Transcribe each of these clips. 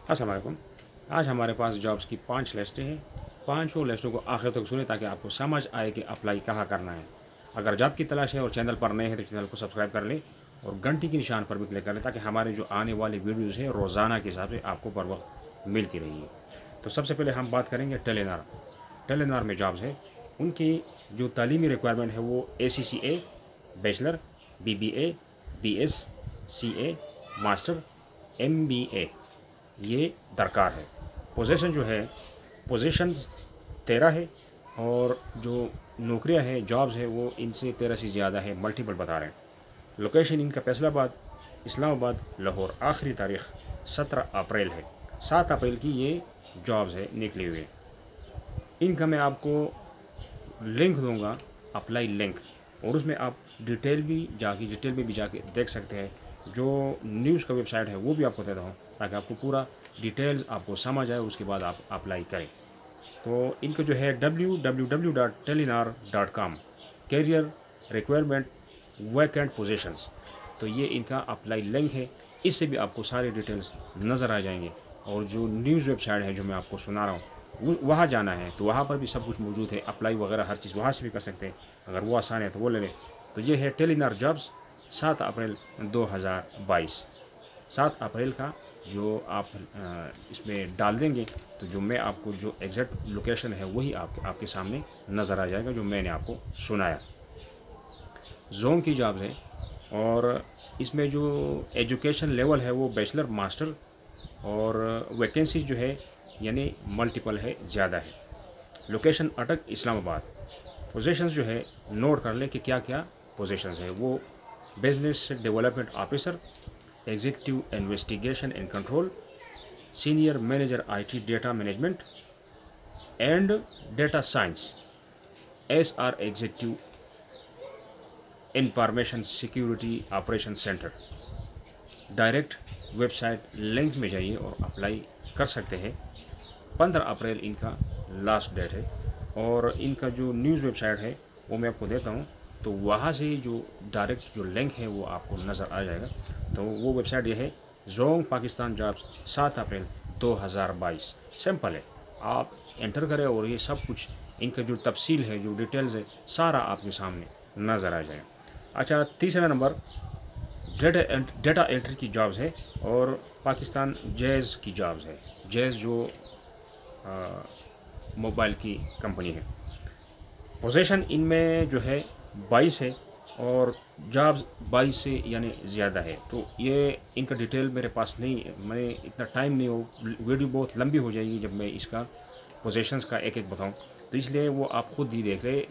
अस्सलाम वालेकुम। आज हमारे पास जॉब्स की 5 लिस्टें हैं। पाँचों लिस्टों को आखिर तक सुने ताकि आपको समझ आए कि अप्लाई कहाँ करना है। अगर जॉब की तलाश है और चैनल पर नए हैं तो चैनल को सब्सक्राइब कर लें और घंटी के निशान पर भी क्लिक कर लें ताकि हमारे जो आने वाली वीडियोज़ हैं रोज़ाना के हिसाब से आपको बर वक्त मिलती रहेगी। तो सबसे पहले हम बात करेंगे टेलीनार। टेलीनार में जॉब्स है, उनकी जो तालीमी रिक्वायरमेंट है वो ACCA, bachelor, BBA, BS, CA, master, MBA ये दरकार है। पोजीशन जो है, पोजीशंस 13 है और जो नौकरियां हैं, जॉब्स है वो इनसे 13 से ज़्यादा है, मल्टीपल बता रहे हैं। लोकेशन इनका फैसलाबाद, इस्लामाबाद, लाहौर। आखिरी तारीख 17 अप्रैल है। 7 अप्रैल की ये जॉब्स है निकली हुई। इनका मैं आपको लिंक दूंगा, अप्लाई लिंक, और उसमें आप डिटेल में भी जाके देख सकते हैं। जो न्यूज़ का वेबसाइट है वो भी आपको देता हूँ ताकि आपको पूरा डिटेल्स आपको समझ आए, उसके बाद आप अप्लाई करें। तो इनका जो है www.telenar.com, career requirement vacant positions, तो ये इनका अप्लाई लिंक है। इससे भी आपको सारे डिटेल्स नज़र आ जाएंगे। और जो न्यूज़ वेबसाइट है जो मैं आपको सुना रहा हूँ वहाँ जाना है तो वहाँ पर भी सब कुछ मौजूद है, अप्लाई वगैरह हर चीज़ वहाँ से भी कर सकते हैं। अगर वो आसान है तो वो ले लें। तो ये है टेलीनार जॉब्स, 7 अप्रैल 2022। 7 अप्रैल का जो आप इसमें डाल देंगे तो जो मैं आपको जो एग्जैक्ट लोकेशन है वही आपके सामने नज़र आ जाएगा जो मैंने आपको सुनाया। जोन की जॉब्स है और इसमें जो एजुकेशन लेवल है वो बैचलर, मास्टर, और वैकेंसीज जो है यानी मल्टीपल है, ज़्यादा है। लोकेशन अटक, इस्लामाबाद। पोजीशंस जो है नोट कर लें कि क्या क्या पोजीशंस है वो: business development officer, executive investigation and control, senior manager IT data management and data science, SR executive information security operation centre. Direct website link में जाइए और अप्लाई कर सकते हैं। 15 अप्रैल इनका लास्ट डेट है। और इनका जो न्यूज़ वेबसाइट है वो मैं आपको देता हूँ, तो वहाँ से जो डायरेक्ट जो लिंक है वो आपको नज़र आ जाएगा। तो वो वेबसाइट ये है जोंग पाकिस्तान जॉब्स, 7 अप्रैल 2022। सिंपल है, आप एंटर करें और ये सब कुछ इनका जो तफसील है, जो डिटेल्स है, सारा आपके सामने नज़र आ जाएगा। अच्छा, तीसरा नंबर डेटा एंट्री की जॉब्स है और पाकिस्तान जैज़ की जॉब्स है। जैज़ जो मोबाइल की कंपनी है। पोजीशन इनमें जो है 22 है और जॉब्स 22 से यानी ज़्यादा है। तो ये इनका डिटेल मेरे पास नहीं, मैं इतना टाइम नहीं हो, वीडियो बहुत लंबी हो जाएगी जब मैं इसका पोजीशंस का एक एक बताऊं, तो इसलिए वो आप खुद ही देख ले।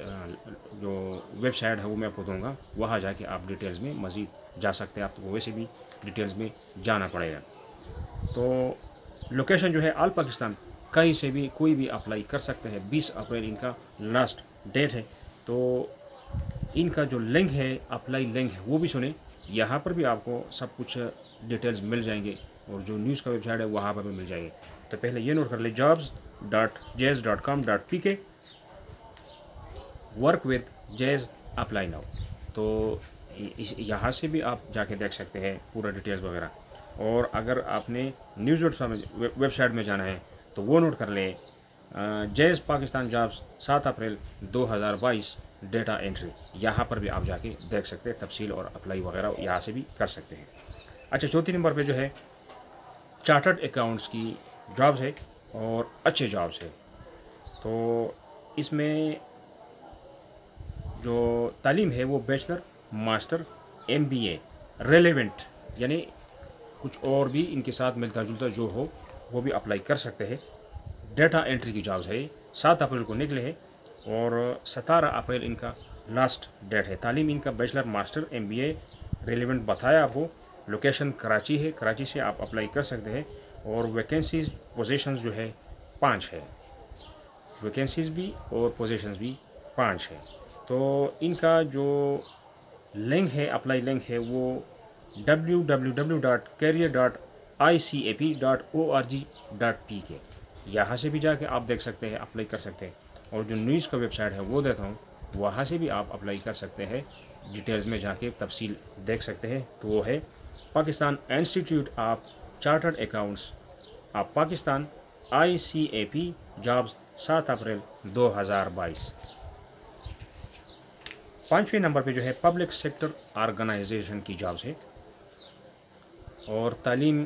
जो वेबसाइट है वो मैं आपको दूँगा, वहाँ जाके आप डिटेल्स में मज़ीद जा सकते हैं। आपको वैसे भी डिटेल्स में जाना पड़ेगा। तो लोकेशन जो है ऑल पाकिस्तान, कहीं से भी कोई भी अप्लाई कर सकते हैं। 20 अप्रैल इनका लास्ट डेट है। तो इनका जो लिंक है, अप्लाई लिंक है, वो भी सुने। यहाँ पर भी आपको सब कुछ डिटेल्स मिल जाएंगे और जो न्यूज़ का वेबसाइट है वहाँ पर भी मिल जाएंगे। तो पहले ये नोट कर ले, jobs.jazz.com.pk, work with jazz, apply now. तो इस यहाँ से भी आप जाके देख सकते हैं पूरा डिटेल्स वगैरह। और अगर आपने न्यूज़ वेबसाइट में जाना है तो वो नोट कर लें, जैज़ पाकिस्तान जॉब्स, 7 अप्रैल 2022, डेटा एंट्री। यहाँ पर भी आप जाके देख सकते हैं तफसील और अप्लाई वगैरह यहाँ से भी कर सकते हैं। अच्छा, चौथी नंबर पे जो है चार्टर्ड अकाउंट्स की जॉब्स है और अच्छे जॉब्स है। तो इसमें जो तालीम है वो बैचलर, मास्टर, MBA, रेलेवेंट यानी कुछ और भी इनके साथ मिलता जुलता जो हो वो भी अप्लाई कर सकते हैं। डेटा एंट्री की जॉब्स है, 7 अप्रैल को निकले हैं और 17 अप्रैल इनका लास्ट डेट है। तालीम इनका बैचलर, मास्टर, MBA, रेलेवेंट बताया आपको। लोकेशन कराची है, कराची से आप अप्लाई कर सकते हैं। और वैकेंसीज पोजीशंस जो है 5 है, वैकेंसीज भी और पोजीशंस भी 5 है। तो इनका जो लिंक है, अप्लाई लिंक है, वो www.career.icap.org.pk, यहाँ से भी जाके आप देख सकते हैं, अप्लाई कर सकते हैं। और जो न्यूज़ का वेबसाइट है वो देता हूँ, वहाँ से भी आप अप्लाई कर सकते हैं, डिटेल्स में जाके तफसील देख सकते हैं। तो वो है Pakistan institute of chartered accounts, आप पाकिस्तान ICAP जॉब्स 7 अप्रैल 2022। 5वें नंबर पे जो है पब्लिक सेक्टर ऑर्गेनाइजेशन की जॉब्स है, और तालीम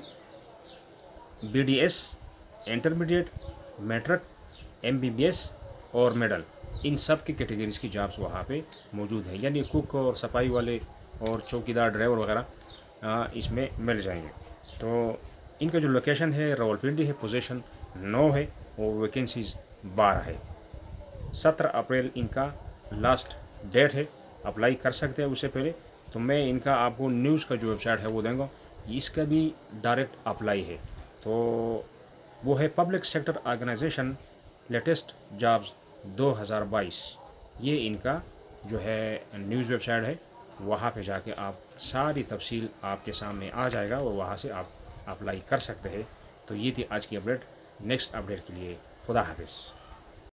BDS, इंटरमीडिएट, मैट्रिक, MBBS और मेडल, इन सब की कैटेगरीज की जॉब्स वहाँ पे मौजूद है, यानी कुक और सफाई वाले और चौकीदार, ड्राइवर वगैरह इसमें मिल जाएंगे। तो इनका जो लोकेशन है रावलपिंडी है, पोजीशन 9 है और वैकेंसीज 12 है। 17 अप्रैल इनका लास्ट डेट है, अप्लाई कर सकते हैं उससे पहले। तो मैं इनका आपको न्यूज़ का जो वेबसाइट है वो देंगे, इसका भी डायरेक्ट अप्लाई है। तो वो है public sector organisation latest jobs 2022। ये इनका जो है न्यूज़ वेबसाइट है, वहाँ पे जाके आप सारी तफसील आपके सामने आ जाएगा और वहाँ से आप अप्लाई कर सकते हैं। तो ये थी आज की अपडेट। नेक्स्ट अपडेट के लिए खुदा हाफिज़।